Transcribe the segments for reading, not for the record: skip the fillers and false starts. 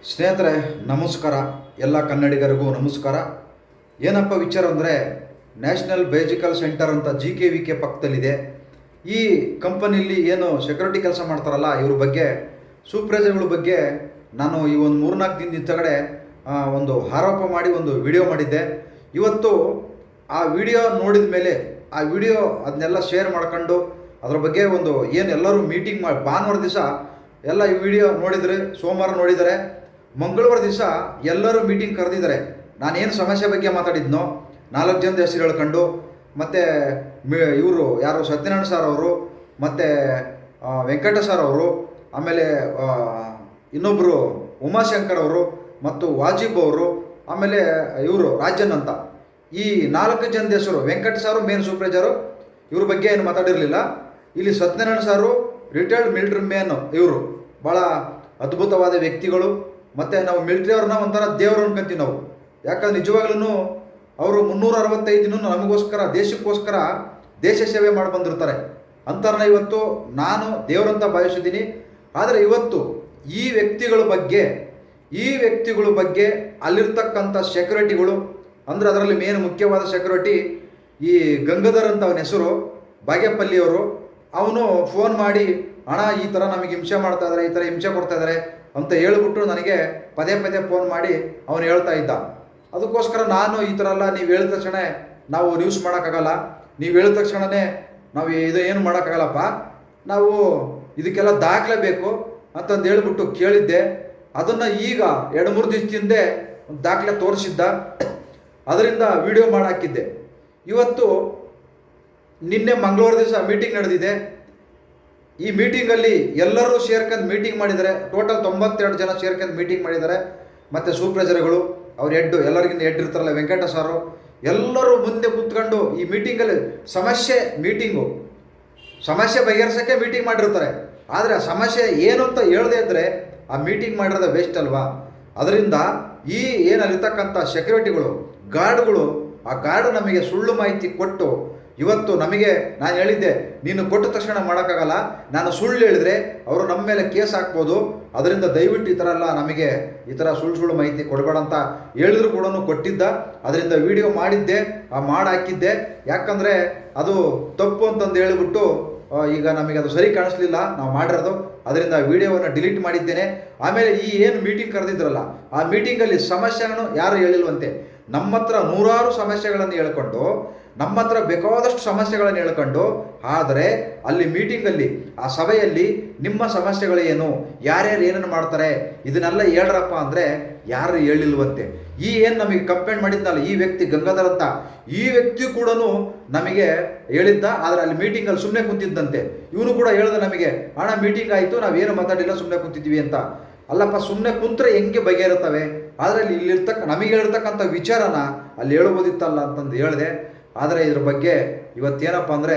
ಸ್ನೇಹಿತರೆ ನಮಸ್ಕಾರ. ಎಲ್ಲ ಕನ್ನಡಿಗರಿಗೂ ನಮಸ್ಕಾರ. ಏನಪ್ಪ ವಿಚಾರ ಅಂದರೆ, ನ್ಯಾಷನಲ್ ಬಯೋಲಾಜಿಕಲ್ ಸೆಂಟರ್ ಅಂತ GKVK ಪಕ್ಕದಲ್ಲಿದೆ. ಈ ಕಂಪನಿಯಲ್ಲಿ ಏನು ಸೆಕ್ಯೂರಿಟಿ ಕೆಲಸ ಮಾಡ್ತಾರಲ್ಲ, ಇವ್ರ ಬಗ್ಗೆ ಸೂಪರ್ವೈಸರ್ಗಳ ಬಗ್ಗೆ ನಾನು ಈ ಒಂದು 3-4 ದಿನದ ಹಿಂದಗಡೆ ಒಂದು ಆರೋಪ ಮಾಡಿ ಒಂದು ವಿಡಿಯೋ ಮಾಡಿದ್ದೆ. ಇವತ್ತು ಆ ವಿಡಿಯೋ ನೋಡಿದ ಮೇಲೆ ಅದನ್ನೆಲ್ಲ ಶೇರ್ ಮಾಡ್ಕೊಂಡು ಅದ್ರ ಬಗ್ಗೆ ಒಂದು ಏನು ಎಲ್ಲರೂ ಮೀಟಿಂಗ್ ಮಾಡಿ ಭಾನುವಾರ ದಿವಸ ಎಲ್ಲ ಈ ವಿಡಿಯೋ ನೋಡಿದರೆ, ಸೋಮವಾರ ನೋಡಿದರೆ, ಮಂಗಳವಾರ ದಿವಸ ಎಲ್ಲರೂ ಮೀಟಿಂಗ್ ಕರೆದಿದ್ದಾರೆ. ನಾನೇನು ಸಮಸ್ಯೆ ಬಗ್ಗೆ ಮಾತಾಡಿದ್ನೋ 4 ಜನದ ಹೆಸರು ಹೇಳ್ಕೊಂಡು, ಮತ್ತು ಇವರು ಯಾರು ಸತ್ಯನಾರಾಯಣ ಸರ್ ಅವರು, ಮತ್ತು ವೆಂಕಟ ಸರ್ ಅವರು, ಆಮೇಲೆ ಇನ್ನೊಬ್ಬರು ಉಮಾಶಂಕರ್ ಅವರು ಮತ್ತು ವಾಜಿಬ್ ಅವರು, ಆಮೇಲೆ ಇವರು ರಾಜನ್ ಅಂತ, ಈ 4 ಜನದ ಹೆಸರು. ವೆಂಕಟ ಸಾರು ಮೇನ್ ಸೂಪರ್ವೈಸರು, ಇವ್ರ ಬಗ್ಗೆ ಏನು ಮಾತಾಡಿರಲಿಲ್ಲ. ಇಲ್ಲಿ ಸತ್ಯನಾರಾಯಣ ಸಾರು ರಿಟೈರ್ಡ್ ಮಿಲಿಟ್ರಿ ಮ್ಯಾನ್, ಇವರು ಭಾಳ ಅದ್ಭುತವಾದ ವ್ಯಕ್ತಿಗಳು. ಮತ್ತು ನಾವು ಮಿಲಿಟ್ರಿ ಅವ್ರನ್ನ ಒಂಥರ ದೇವರು ಅನ್ಕೊಂತೀವಿ ನಾವು. ಯಾಕಂದ್ರೆ ನಿಜವಾಗ್ಲೂ ಅವರು 365 ದಿನ ನಮಗೋಸ್ಕರ, ದೇಶಕ್ಕೋಸ್ಕರ ದೇಶ ಸೇವೆ ಮಾಡಿ ಬಂದಿರ್ತಾರೆ. ಅಂಥವ್ರನ್ನ ಇವತ್ತು ನಾನು ದೇವರಂತ ಭಾವಿಸಿದ್ದೀನಿ. ಆದರೆ ಇವತ್ತು ಈ ವ್ಯಕ್ತಿಗಳ ಬಗ್ಗೆ ಅಲ್ಲಿರ್ತಕ್ಕಂಥ ಸೆಕ್ಯೂರಿಟಿಗಳು, ಅಂದರೆ ಅದರಲ್ಲಿ ಮೇನ್ ಮುಖ್ಯವಾದ ಸೆಕ್ಯೂರಿಟಿ ಈ ಗಂಗಾಧರ್ ಅಂತ ಅವನ ಹೆಸರು, ಬಾಗೇಪಲ್ಲಿಯವರು. ಅವನು ಫೋನ್ ಮಾಡಿ, ಅಣ್ಣ ಈ ಥರ ನಮಗೆ ಹಿಂಸೆ ಮಾಡ್ತಾ ಇದ್ದಾರೆ, ಈ ಥರ ಹಿಂಸೆ ಕೊಡ್ತಾ ಇದ್ದಾರೆ ಅಂತ ಹೇಳ್ಬಿಟ್ಟು ನನಗೆ ಪದೇ ಫೋನ್ ಮಾಡಿ ಅವನು ಹೇಳ್ತಾ ಇದ್ದ. ಅದಕ್ಕೋಸ್ಕರ ನಾನು ಈ ಥರ ಎಲ್ಲ ನೀವು ಹೇಳಿದ ತಕ್ಷಣ ನಾವು ನ್ಯೂಸ್ ಮಾಡೋಕ್ಕಾಗಲ್ಲ, ನೀವು ಹೇಳಿದ ತಕ್ಷಣವೇ ನಾವು ಇದು ಏನು ಮಾಡೋಕ್ಕಾಗಲ್ಲಪ್ಪ, ನಾವು ಇದಕ್ಕೆಲ್ಲ ದಾಖಲೆ ಬೇಕು ಅಂತಂದು ಹೇಳ್ಬಿಟ್ಟು ಕೇಳಿದ್ದೆ. ಅದನ್ನು ಈಗ 2-3 ದಿವಸದಿಂದ ಒಂದು ದಾಖಲೆ ತೋರಿಸಿದ್ದ, ಅದರಿಂದ ವಿಡಿಯೋ ಮಾಡಾಕಿದ್ದೆ. ಇವತ್ತು ನಿನ್ನೆ ಮಂಗಳವಾರ ದಿವಸ ಮೀಟಿಂಗ್ ನಡೆದಿದೆ. ಈ ಮೀಟಿಂಗಲ್ಲಿ ಎಲ್ಲರೂ ಸೇರ್ಕೊಂಡು ಮೀಟಿಂಗ್ ಮಾಡಿದ್ದಾರೆ. ಟೋಟಲ್ 92 ಜನ ಸೇರ್ಕೊಂಡು ಮೀಟಿಂಗ್ ಮಾಡಿದ್ದಾರೆ. ಮತ್ತು ಸೂಪರ್ವೈಸರ್ಗಳು, ಅವ್ರ ಎಲ್ಲರಿಗಿಂತ ಇರ್ತಾರಲ್ಲ ವೆಂಕಟ ಸಾರು, ಎಲ್ಲರೂ ಮುಂದೆ ಕೂತ್ಕೊಂಡು ಈ ಮೀಟಿಂಗಲ್ಲಿ ಸಮಸ್ಯೆ ಬಗೆಹರಿಸೋಕ್ಕೆ ಮೀಟಿಂಗ್ ಮಾಡಿರ್ತಾರೆ. ಆದರೆ ಆ ಸಮಸ್ಯೆ ಏನು ಅಂತ ಹೇಳದೇ ಇದ್ದರೆ ಆ ಮೀಟಿಂಗ್ ಮಾಡಿರೋದು ವೇಸ್ಟ್ ಅಲ್ವಾ? ಅದರಿಂದ ಈ ಏನಲ್ಲಿರ್ತಕ್ಕಂಥ ಸೆಕ್ಯೂರಿಟಿಗಳು, ಗಾರ್ಡ್ಗಳು, ಆ ಗಾರ್ಡ್ ನಮಗೆ ಸುಳ್ಳು ಮಾಹಿತಿ ಕೊಟ್ಟು ಇವತ್ತು ನಮಗೆ, ನಾನು ಹೇಳಿದ್ದೆ ನೀನು ಕೊಟ್ಟ ತಕ್ಷಣ ಮಾಡೋಕ್ಕಾಗಲ್ಲ, ನಾನು ಸುಳ್ಳು ಹೇಳಿದ್ರೆ ಅವರು ನಮ್ಮ ಮೇಲೆ ಕೇಸ್ ಹಾಕ್ಬೋದು, ಅದರಿಂದ ದಯವಿಟ್ಟು ಈ ಥರ ಎಲ್ಲ ನಮಗೆ ಈ ಥರ ಸುಳ್ಳು ಮಾಹಿತಿ ಕೊಡಬೇಡ ಅಂತ ಹೇಳಿದ್ರು ಕೂಡ ಕೊಟ್ಟಿದ್ದ. ಅದರಿಂದ ವಿಡಿಯೋ ಮಾಡಿದ್ದೆ, ಹಾಕಿದ್ದೆ. ಯಾಕಂದರೆ ಅದು ತಪ್ಪು ಅಂತಂದು ಹೇಳಿಬಿಟ್ಟು ಈಗ ನಮಗೆ ಅದು ಸರಿ ಕಾಣಿಸ್ಲಿಲ್ಲ ನಾವು ಮಾಡಿರೋದು. ಅದರಿಂದ ವಿಡಿಯೋವನ್ನು ಡಿಲೀಟ್ ಮಾಡಿದ್ದೇನೆ. ಆಮೇಲೆ ಈ ಏನು ಮೀಟಿಂಗ್ ಕರೆದಿದ್ರಲ್ಲ, ಆ ಮೀಟಿಂಗಲ್ಲಿ ಸಮಸ್ಯೆಗಳನ್ನು ಯಾರು ಹೇಳಿಲ್ವಂತೆ. ನಮ್ಮ ಹತ್ರ 100 ಸಮಸ್ಯೆಗಳನ್ನು ಹೇಳ್ಕೊಂಡು, ನಮ್ಮ ಹತ್ರ ಬೇಕಾದಷ್ಟು ಸಮಸ್ಯೆಗಳನ್ನು ಹೇಳ್ಕೊಂಡು, ಆದರೆ ಅಲ್ಲಿ ಮೀಟಿಂಗಲ್ಲಿ, ಆ ಸಭೆಯಲ್ಲಿ ನಿಮ್ಮ ಸಮಸ್ಯೆಗಳು ಏನು, ಯಾರ್ಯಾರು ಏನೇನು ಮಾಡ್ತಾರೆ ಇದನ್ನೆಲ್ಲ ಹೇಳ್ರಪ್ಪ ಅಂದರೆ ಯಾರು ಹೇಳಿಲ್ವಂತೆ. ಈ ಏನು ನಮಗೆ ಕಂಪ್ಲೇಂಟ್ ಮಾಡಿದ್ನಲ್ಲ ಈ ವ್ಯಕ್ತಿ ಗಂಗಾಧರ್ ಅಂತ, ಈ ವ್ಯಕ್ತಿ ಕೂಡ ನಮಗೆ ಹೇಳಿದ್ದ. ಆದರೆ ಅಲ್ಲಿ ಮೀಟಿಂಗಲ್ಲಿ ಸುಮ್ಮನೆ ಕುಂತಿದ್ದಂತೆ. ಇವನು ಕೂಡ ಹೇಳ್ದ ನಮಗೆ, ಅಣ್ಣ ಮೀಟಿಂಗ್ ಆಯಿತು, ನಾವೇನು ಮಾತಾಡಿಲ್ಲ, ಸುಮ್ಮನೆ ಕುಂತಿದ್ವಿ ಅಂತ. ಅಲ್ಲಪ್ಪ, ಸುಮ್ಮನೆ ಕುಂತ್ರೆ ಹೆಂಗೆ ಬಗೆಹರುತ್ತವೆ? ಆದರೆ ನಮಗೆ ಹೇಳಿರ್ತಕ್ಕಂಥ ವಿಚಾರನ ಅಲ್ಲಿ ಹೇಳ್ಬೋದಿತ್ತಲ್ಲ ಅಂತಂದು ಹೇಳಿದೆ. ಆದರೆ ಇದ್ರ ಬಗ್ಗೆ ಇವತ್ತೇನಪ್ಪ ಅಂದರೆ,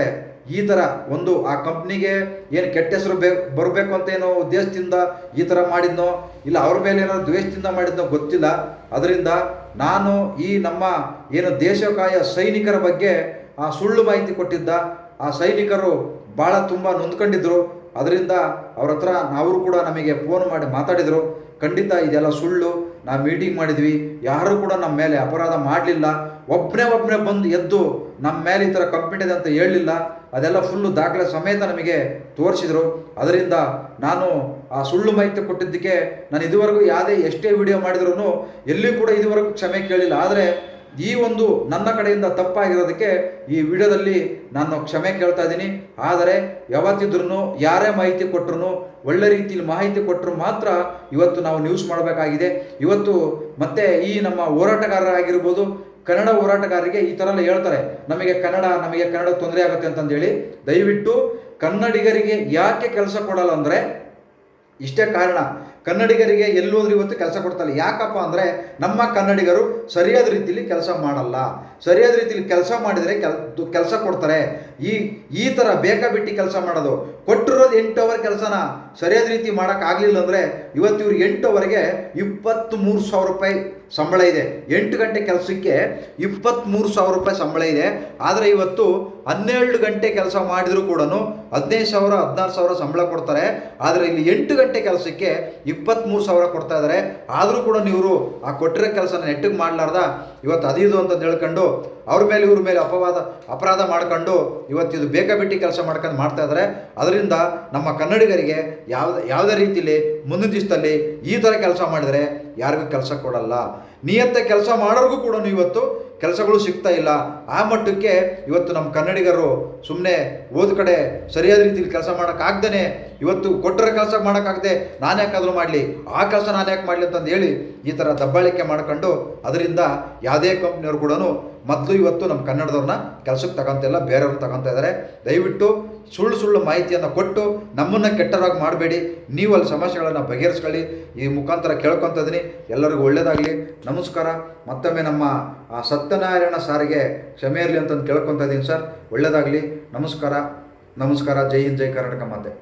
ಈ ಥರ ಒಂದು ಆ ಕಂಪ್ನಿಗೆ ಏನು ಕೆಟ್ಟ ಹೆಸರು ಬರಬೇಕು ಅಂತ ಏನೋ ಉದ್ದೇಶದಿಂದ ಈ ಥರ ಮಾಡಿದ್ನೋ, ಇಲ್ಲ ಅವ್ರ ಮೇಲೆ ಏನೋ ದ್ವೇಷದಿಂದ ಮಾಡಿದ್ನೋ ಗೊತ್ತಿಲ್ಲ. ಅದರಿಂದ ನಾನು ಈ ನಮ್ಮ ಏನು ದೇಶಕಾಯ ಸೈನಿಕರ ಬಗ್ಗೆ ಆ ಸುಳ್ಳು ಮಾಹಿತಿ ಕೊಟ್ಟಿದ್ದ, ಆ ಸೈನಿಕರು ಭಾಳ ತುಂಬ ನೊಂದ್ಕೊಂಡಿದ್ರು. ಅದರಿಂದ ಅವ್ರ ಹತ್ರ ಅವರು ಕೂಡ ನಮಗೆ ಫೋನ್ ಮಾಡಿ ಮಾತಾಡಿದರು. ಖಂಡಿತ ಇದೆಲ್ಲ ಸುಳ್ಳು, ನಾವು ಮೀಟಿಂಗ್ ಮಾಡಿದ್ವಿ, ಯಾರೂ ಕೂಡ ನಮ್ಮ ಮೇಲೆ ಅಪರಾಧ ಮಾಡಲಿಲ್ಲ, ಒಬ್ಬನೇ ಬಂದು ಎದ್ದು ನಮ್ಮ ಮೇಲೆ ಈ ಥರ ಕಂಪ್ಲೇಂಟ್ ಇದೆ ಅಂತ ಹೇಳಲಿಲ್ಲ. ಅದೆಲ್ಲ ಫುಲ್ಲು ದಾಖಲೆ ಸಮೇತ ನಮಗೆ ತೋರಿಸಿದರು. ಅದರಿಂದ ನಾನು ಆ ಸುಳ್ಳು ಮಾಹಿತಿ ಕೊಟ್ಟಿದ್ದಕ್ಕೆ ನಾನು ಇದುವರೆಗೂ ಎಷ್ಟೇ ವಿಡಿಯೋ ಮಾಡಿದ್ರೂ ಎಲ್ಲಿ ಕೂಡ ಇದುವರೆಗೂ ಕ್ಷಮೆ ಕೇಳಿಲ್ಲ. ಆದರೆ ಈ ಒಂದು ನನ್ನ ಕಡೆಯಿಂದ ತಪ್ಪಾಗಿರೋದಕ್ಕೆ ಈ ವಿಡಿಯೋದಲ್ಲಿ ನಾನು ಕ್ಷಮೆ ಕೇಳ್ತಾ ಇದ್ದೀನಿ. ಆದರೆ ಯಾವತ್ತಿದ್ರೂ ಯಾರೇ ಮಾಹಿತಿ ಕೊಟ್ಟರು, ಒಳ್ಳೆ ರೀತಿಯಲ್ಲಿ ಮಾಹಿತಿ ಕೊಟ್ಟರು ಮಾತ್ರ ಇವತ್ತು ನಾವು ನ್ಯೂಸ್ ಮಾಡಬೇಕಾಗಿದೆ. ಇವತ್ತು ಮತ್ತೆ ಈ ನಮ್ಮ ಹೋರಾಟಗಾರರಾಗಿರ್ಬೋದು, ಕನ್ನಡ ಹೋರಾಟಗಾರರಿಗೆ ಈ ಥರ ಎಲ್ಲ ಹೇಳ್ತಾರೆ, ನಮಗೆ ಕನ್ನಡ ತೊಂದರೆ ಆಗುತ್ತೆ ಅಂತಂದೇಳಿ. ದಯವಿಟ್ಟು ಕನ್ನಡಿಗರಿಗೆ ಯಾಕೆ ಕೆಲಸ ಕೊಡಲ್ಲ ಅಂದರೆ ಇಷ್ಟೇ ಕಾರಣ. ಕನ್ನಡಿಗರಿಗೆ ಎಲ್ಲೋದ್ರೂ ಇವತ್ತು ಕೆಲಸ ಕೊಡ್ತಾರೆ. ಯಾಕಪ್ಪ ಅಂದರೆ ನಮ್ಮ ಕನ್ನಡಿಗರು ಸರಿಯಾದ ರೀತಿಯಲ್ಲಿ ಕೆಲಸ ಮಾಡಲ್ಲ. ಸರಿಯಾದ ರೀತಿಯಲ್ಲಿ ಕೆಲಸ ಮಾಡಿದರೆ ಕೆಲಸ ಕೊಡ್ತಾರೆ. ಈ ಥರ ಬೇಕಾಬಿಟ್ಟು ಕೆಲಸ ಮಾಡೋದು, ಕೊಟ್ಟಿರೋದು 8 ಅವರ್ ಕೆಲಸನ ಸರಿಯಾದ ರೀತಿ ಮಾಡೋಕ್ಕಾಗಲಿಲ್ಲ ಅಂದರೆ ಇವತ್ತು ಇವ್ರಿಗೆ 8 ಅವರ್ಗೆ 23,000 ರೂಪಾಯಿ ಸಂಬಳ ಇದೆ. 8 ಗಂಟೆ ಕೆಲಸಕ್ಕೆ 23,000 ರೂಪಾಯಿ ಸಂಬಳ ಇದೆ. ಆದರೆ ಇವತ್ತು 12 ಗಂಟೆ ಕೆಲಸ ಮಾಡಿದರೂ ಕೂಡ 15,000 16,000 ಸಂಬಳ ಕೊಡ್ತಾರೆ. ಆದರೆ ಇಲ್ಲಿ 8 ಗಂಟೆ ಕೆಲಸಕ್ಕೆ 23,000 ಕೊಡ್ತಾ ಇದ್ದಾರೆ. ಆದರೂ ಕೂಡ ನೀವು ಆ ಕೊಟ್ಟಿರೋ ಕೆಲಸನ ನೆಟ್ಟಿಗೆ ಮಾಡಲಾರ್ದ ಇವತ್ತು ಅದು ಅಂತ ಹೇಳ್ಕೊಂಡು ಅವ್ರ ಮೇಲೆ ಇವ್ರ ಮೇಲೆ ಅಪರಾಧ ಮಾಡ್ಕೊಂಡು ಇವತ್ತು ಇದು ಬೇಕಾಬಿಟ್ಟಿ ಕೆಲಸ ಮಾಡ್ಕೊಂಡು ಮಾಡ್ತಾ ಇದ್ದಾರೆ. ಅದರಿಂದ ನಮ್ಮ ಕನ್ನಡಿಗರಿಗೆ ಯಾವುದೇ ರೀತಿಯಲ್ಲಿ ಮುಂದಿನ ದಿವಸದಲ್ಲಿ ಈ ಥರ ಕೆಲಸ ಮಾಡಿದರೆ ಯಾರಿಗೂ ಕೆಲಸ ಕೊಡಲ್ಲ. ನಿಯತ್ತ ಕೆಲಸ ಮಾಡೋರಿಗೂ ಕೂಡ ಇವತ್ತು ಕೆಲಸಗಳು ಸಿಗ್ತಾ ಇಲ್ಲ. ಆ ಮಟ್ಟಕ್ಕೆ ಇವತ್ತು ನಮ್ಮ ಕನ್ನಡಿಗರು ಸುಮ್ಮನೆ ಓದ ಕಡೆ ಸರಿಯಾದ ರೀತಿಯಲ್ಲಿ ಕೆಲಸ ಮಾಡೋಕ್ಕಾಗ್ದೇ ಇವತ್ತು ಕೊಟ್ಟರೆ ಕೆಲಸ ಮಾಡೋಕ್ಕಾಗದೆ ನಾನು ಯಾಕಾದರೂ ಮಾಡಲಿ, ಆ ಕೆಲಸ ನಾನು ಯಾಕೆ ಮಾಡಲಿ ಅಂತಂದು ಹೇಳಿ ಈ ಥರ ದಬ್ಬಾಳಿಕೆ ಮಾಡ್ಕೊಂಡು ಅದರಿಂದ ಯಾವುದೇ ಕಂಪ್ನಿಯವರು ಕೂಡ ಮೊದಲು ಇವತ್ತು ನಮ್ಮ ಕನ್ನಡದವ್ರನ್ನ ಕೆಲಸಕ್ಕೆ ತಗೊಂತಿಲ್ಲ, ಬೇರೆಯವ್ರನ್ನ ತಗೊತಾ ಇದ್ದಾರೆ. ದಯವಿಟ್ಟು ಸುಳ್ಳು ಮಾಹಿತಿಯನ್ನು ಕೊಟ್ಟು ನಮ್ಮನ್ನು ಕೆಟ್ಟರಾಗಿ ಮಾಡಬೇಡಿ. ನೀವು ಅಲ್ಲಿ ಸಮಸ್ಯೆಗಳನ್ನು ಬಗೆಹರಿಸ್ಕೊಳ್ಳಿ. ಈ ಮುಖಾಂತರ ಕೇಳ್ಕೊತ ಇದ್ದೀನಿ. ಎಲ್ಲರಿಗೂ ಒಳ್ಳೆಯದಾಗಲಿ. ನಮಸ್ಕಾರ. ಮತ್ತೊಮ್ಮೆ ನಮ್ಮ ಸತ್ಯನಾರಾಯಣ ಸಾರಿಗೆ ಕ್ಷಮೆ ಇರಲಿ ಅಂತಂದು ಕೇಳ್ಕೊತ ಇದ್ದೀನಿ ಸರ್. ಒಳ್ಳೆಯದಾಗಲಿ. ನಮಸ್ಕಾರ. ಜೈ ಹಿಂದ್, ಜೈ ಕರ್ನಾಟಕ ಮಾತೆ.